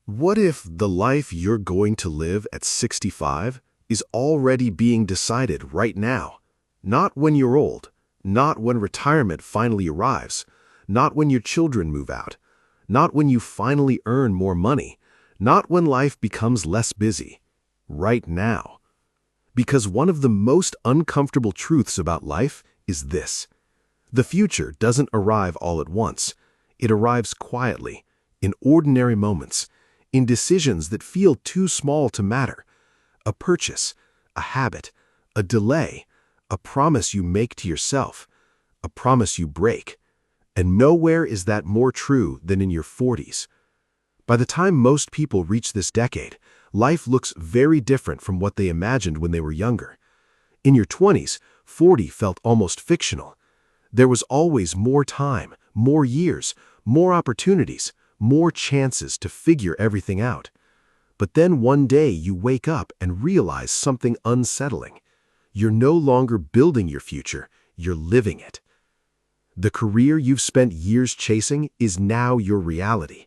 What if the life you're going to live at 65 is already being decided right now? Not when you're old, not when retirement finally arrives, not when your children move out, not when you finally earn more money, not when life becomes less busy. Right now. Because one of the most uncomfortable truths about life is this: the future doesn't arrive all at once. It arrives quietly, in ordinary moments, in decisions that feel too small to matter. A purchase, a habit, a delay, a promise you make to yourself, a promise you break. And nowhere is that more true than in your 40s. By the time most people reach this decade, life looks very different from what they imagined when they were younger. In your 20s, 40 felt almost fictional. There was always more time, more years, more opportunities, more chances to figure everything out. But then one day you wake up and realize something unsettling. You're no longer building your future, you're living it. The career you've spent years chasing is now your reality.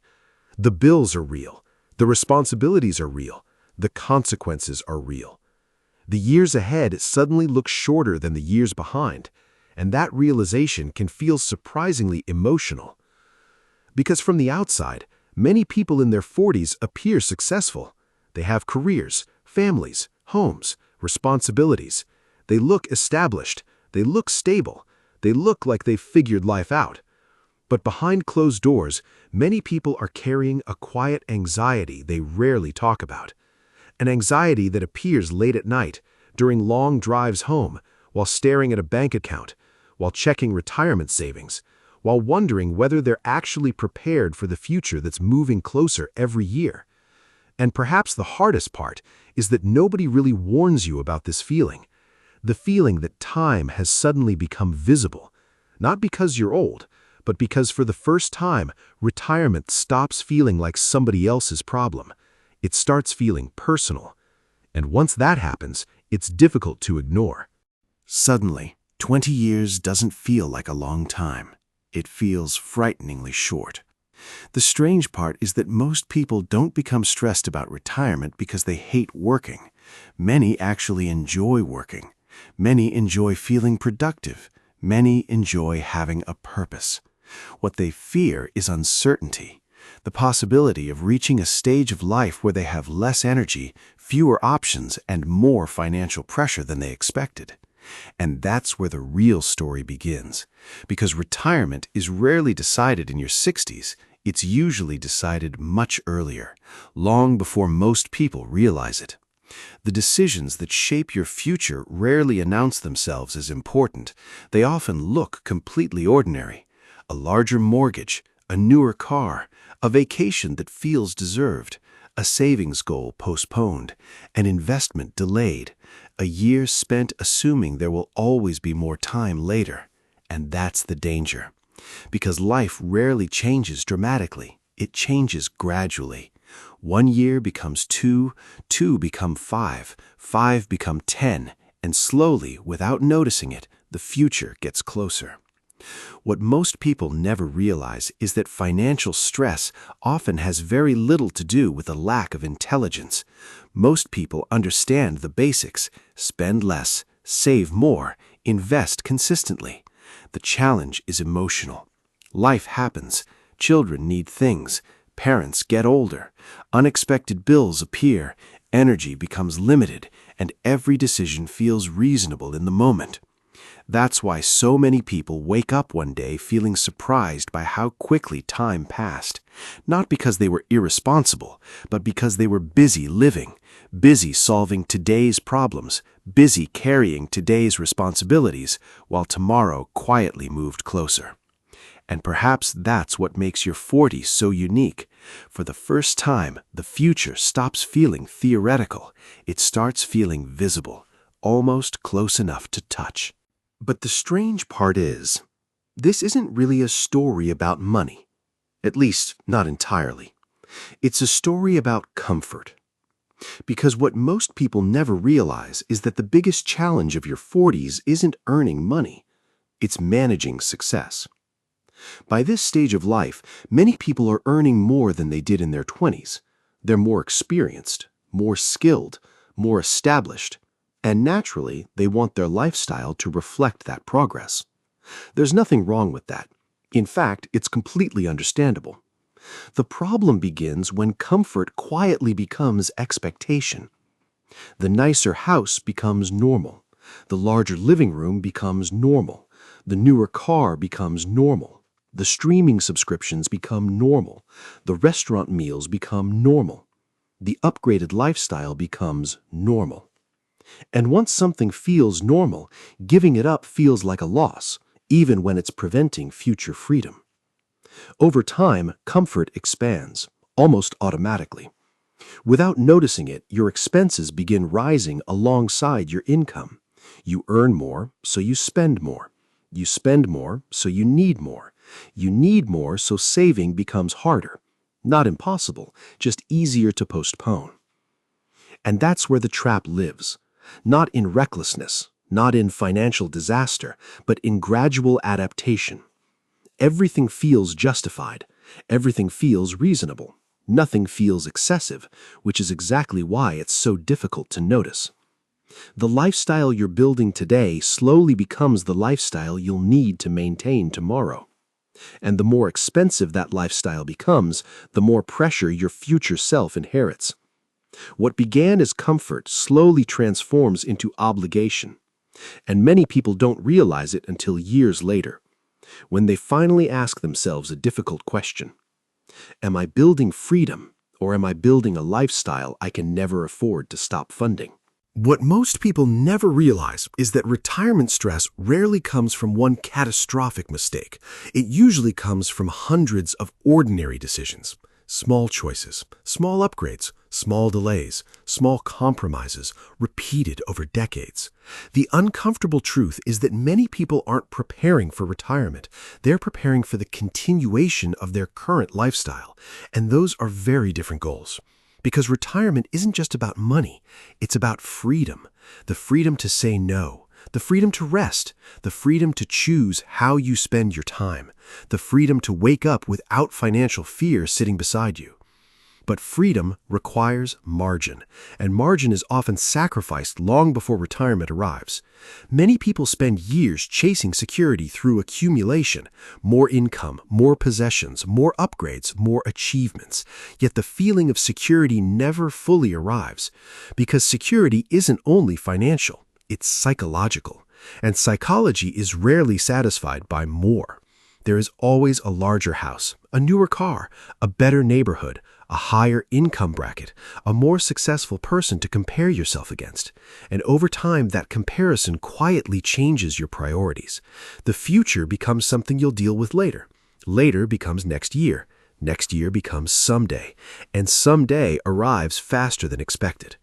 The bills are real, the responsibilities are real, the consequences are real. The years ahead suddenly look shorter than the years behind, and that realization can feel surprisingly emotional. Because from the outside, many people in their 40s appear successful. They have careers, families, homes, responsibilities. They look established, they look stable, they look like they've figured life out. But behind closed doors, many people are carrying a quiet anxiety they rarely talk about. An anxiety that appears late at night, during long drives home, while staring at a bank account, while checking retirement savings, while wondering whether they're actually prepared for the future that's moving closer every year. And perhaps the hardest part is that nobody really warns you about this feeling. The feeling that time has suddenly become visible, not because you're old, but because for the first time, retirement stops feeling like somebody else's problem. It starts feeling personal. And once that happens, it's difficult to ignore. Suddenly, 20 years doesn't feel like a long time. It feels frighteningly short. The strange part is that most people don't become stressed about retirement because they hate working. Many actually enjoy working. Many enjoy feeling productive. Many enjoy having a purpose. What they fear is uncertainty, the possibility of reaching a stage of life where they have less energy, fewer options, and more financial pressure than they expected. And that's where the real story begins. Because retirement is rarely decided in your 60s, it's usually decided much earlier, long before most people realize it. The decisions that shape your future rarely announce themselves as important. They often look completely ordinary. A larger mortgage, a newer car, a vacation that feels deserved, a savings goal postponed, an investment delayed, a year spent assuming there will always be more time later. And that's the danger. Because life rarely changes dramatically. It changes gradually. 1 year becomes 2, 2 become 5, 5 become 10, and slowly, without noticing it, the future gets closer. What most people never realize is that financial stress often has very little to do with a lack of intelligence. Most people understand the basics: spend less, save more, invest consistently. The challenge is emotional. Life happens. Children need things. Parents get older. Unexpected bills appear. Energy becomes limited, and every decision feels reasonable in the moment. That's why so many people wake up one day feeling surprised by how quickly time passed. Not because they were irresponsible, but because they were busy living, busy solving today's problems, busy carrying today's responsibilities, while tomorrow quietly moved closer. And perhaps that's what makes your 40s so unique. For the first time, the future stops feeling theoretical. It starts feeling visible, almost close enough to touch. But the strange part is, this isn't really a story about money. At least, not entirely. It's a story about comfort. Because what most people never realize is that the biggest challenge of your 40s isn't earning money. It's managing success. By this stage of life, many people are earning more than they did in their 20s. They're more experienced, more skilled, more established, and naturally, they want their lifestyle to reflect that progress. There's nothing wrong with that. In fact, it's completely understandable. The problem begins when comfort quietly becomes expectation. The nicer house becomes normal. The larger living room becomes normal. The newer car becomes normal. The streaming subscriptions become normal. The restaurant meals become normal. The upgraded lifestyle becomes normal. And once something feels normal, giving it up feels like a loss, even when it's preventing future freedom. Over time, comfort expands, almost automatically. Without noticing it, your expenses begin rising alongside your income. You earn more, so you spend more. You spend more, so you need more. You need more, so saving becomes harder. Not impossible, just easier to postpone. And that's where the trap lives. Not in recklessness, not in financial disaster, but in gradual adaptation. Everything feels justified. Everything feels reasonable. Nothing feels excessive, which is exactly why it's so difficult to notice. The lifestyle you're building today slowly becomes the lifestyle you'll need to maintain tomorrow. And the more expensive that lifestyle becomes, the more pressure your future self inherits. What began as comfort slowly transforms into obligation. And many people don't realize it until years later, when they finally ask themselves a difficult question. Am I building freedom, or am I building a lifestyle I can never afford to stop funding? What most people never realize is that retirement stress rarely comes from one catastrophic mistake. It usually comes from hundreds of ordinary decisions. Small choices, small upgrades, small delays, small compromises, repeated over decades. The uncomfortable truth is that many people aren't preparing for retirement. They're preparing for the continuation of their current lifestyle. And those are very different goals. Because retirement isn't just about money, it's about freedom. The freedom to say no, the freedom to rest, the freedom to choose how you spend your time, the freedom to wake up without financial fear sitting beside you. But freedom requires margin, and margin is often sacrificed long before retirement arrives. Many people spend years chasing security through accumulation, more income, more possessions, more upgrades, more achievements. Yet the feeling of security never fully arrives, because security isn't only financial, it's psychological, and psychology is rarely satisfied by more. There is always a larger house, a newer car, a better neighborhood, a higher income bracket, a more successful person to compare yourself against. And over time, that comparison quietly changes your priorities. The future becomes something you'll deal with later. Later becomes next year. Next year becomes someday. And someday arrives faster than expected.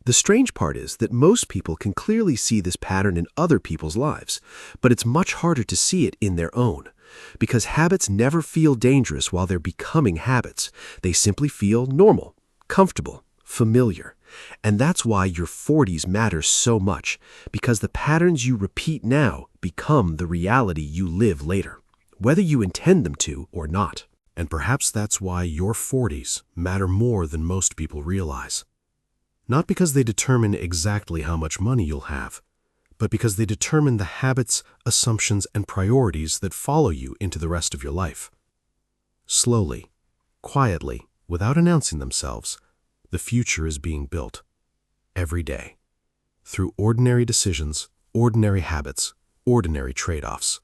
The strange part is that most people can clearly see this pattern in other people's lives, but it's much harder to see it in their own. Because habits never feel dangerous while they're becoming habits. They simply feel normal, comfortable, familiar. And that's why your 40s matter so much, because the patterns you repeat now become the reality you live later, whether you intend them to or not. And perhaps that's why your 40s matter more than most people realize. Not because they determine exactly how much money you'll have, but because they determine the habits, assumptions, and priorities that follow you into the rest of your life. Slowly, quietly, without announcing themselves, the future is being built. Every day. Through ordinary decisions, ordinary habits, ordinary trade-offs.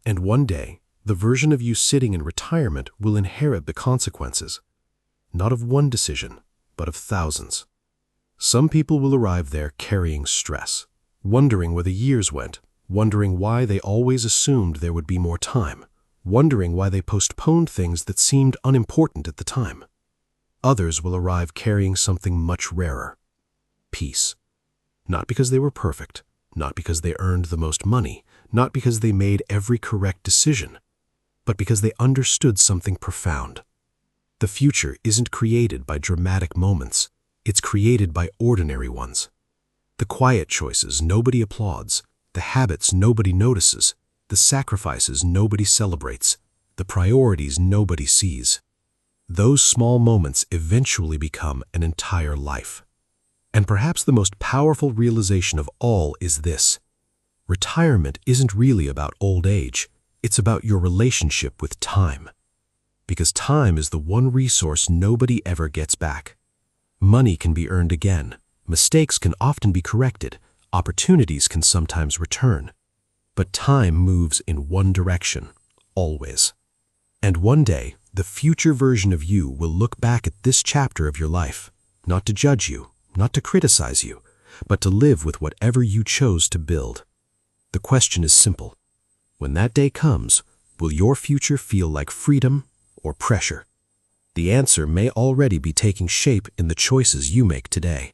And one day, the version of you sitting in retirement will inherit the consequences, not of one decision, but of thousands. Some people will arrive there carrying stress, wondering where the years went, wondering why they always assumed there would be more time, wondering why they postponed things that seemed unimportant at the time. Others will arrive carrying something much rarer, peace. Not because they were perfect, not because they earned the most money, not because they made every correct decision, but because they understood something profound. The future isn't created by dramatic moments, it's created by ordinary ones. The quiet choices nobody applauds, the habits nobody notices, the sacrifices nobody celebrates, the priorities nobody sees. those small moments eventually become an entire life. And perhaps the most powerful realization of all is this: retirement isn't really about old age, it's about your relationship with time. Because time is the one resource nobody ever gets back. Money can be earned again, mistakes can often be corrected, opportunities can sometimes return. But time moves in one direction, always. And one day, the future version of you will look back at this chapter of your life, not to judge you, not to criticize you, but to live with whatever you chose to build. The question is simple. When that day comes, will your future feel like freedom or pressure? The answer may already be taking shape in the choices you make today.